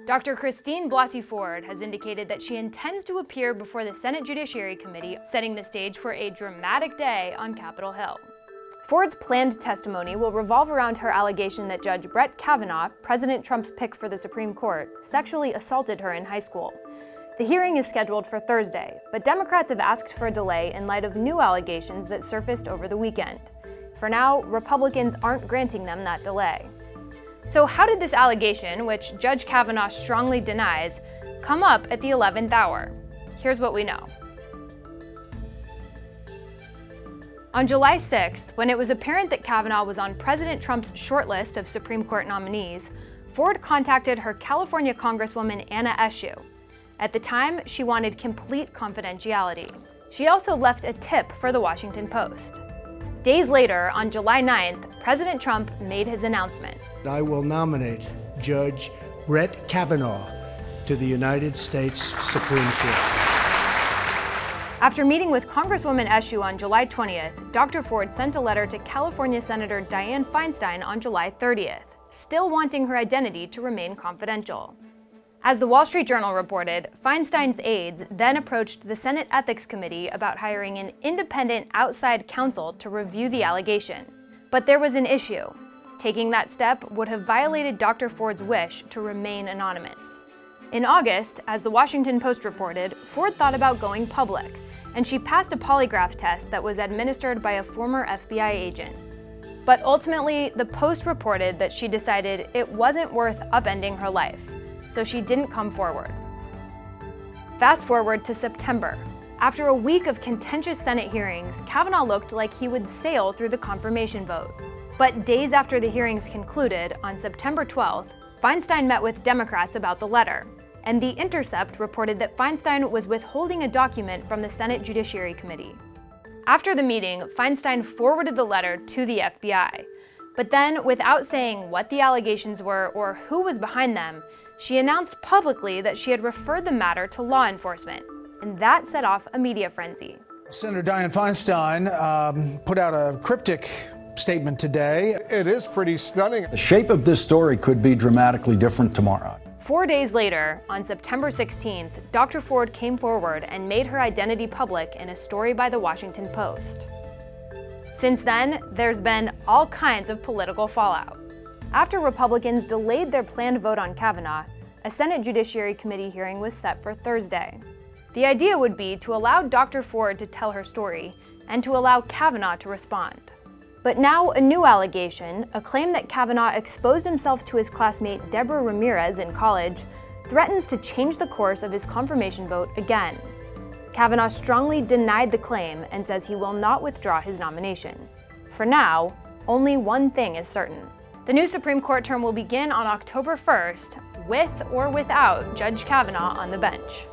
Dr. Christine Blasey Ford has indicated that she intends to appear before the Senate Judiciary Committee, setting the stage for a dramatic day on Capitol Hill. Ford's planned testimony will revolve around her allegation that Judge Brett Kavanaugh, President Trump's pick for the Supreme Court, sexually assaulted her in high school. The hearing is scheduled for Thursday, but Democrats have asked for a delay in light of new allegations that surfaced over the weekend. For now, Republicans aren't granting them that delay. So how did this allegation, which Judge Kavanaugh strongly denies, come up at the 11th hour? Here's what we know. On July 6th, when it was apparent that Kavanaugh was on President Trump's shortlist of Supreme Court nominees, Ford contacted her California Congresswoman Anna Eshoo. At the time, she wanted complete confidentiality. She also left a tip for the Washington Post. Days later, on July 9th, President Trump made his announcement. I will nominate Judge Brett Kavanaugh to the United States Supreme Court. After meeting with Congresswoman Eshoo on July 20th, Dr. Ford sent a letter to California Senator Dianne Feinstein on July 30th, still wanting her identity to remain confidential. As the Wall Street Journal reported, Feinstein's aides then approached the Senate Ethics Committee about hiring an independent outside counsel to review the allegation. But there was an issue. Taking that step would have violated Dr. Ford's wish to remain anonymous. In August, as the Washington Post reported, Ford thought about going public, and she passed a polygraph test that was administered by a former FBI agent. But ultimately, the Post reported that she decided it wasn't worth upending her life, so she didn't come forward. Fast forward to September. After a week of contentious Senate hearings, Kavanaugh looked like he would sail through the confirmation vote. But days after the hearings concluded, on September 12th, Feinstein met with Democrats about the letter, and The Intercept reported that Feinstein was withholding a document from the Senate Judiciary Committee. After the meeting, Feinstein forwarded the letter to the FBI. But then, without saying what the allegations were or who was behind them, she announced publicly that she had referred the matter to law enforcement, and that set off a media frenzy. Senator Dianne Feinstein put out a cryptic statement today. It is pretty stunning. The shape of this story could be dramatically different tomorrow. 4 days later, on September 16th, Dr. Ford came forward and made her identity public in a story by the Washington Post. Since then, there's been all kinds of political fallout. After Republicans delayed their planned vote on Kavanaugh, a Senate Judiciary Committee hearing was set for Thursday. The idea would be to allow Dr. Ford to tell her story and to allow Kavanaugh to respond. But now a new allegation, a claim that Kavanaugh exposed himself to his classmate Deborah Ramirez in college, threatens to change the course of his confirmation vote again. Kavanaugh strongly denied the claim and says he will not withdraw his nomination. For now, only one thing is certain. The new Supreme Court term will begin on October 1st, with or without Judge Kavanaugh on the bench.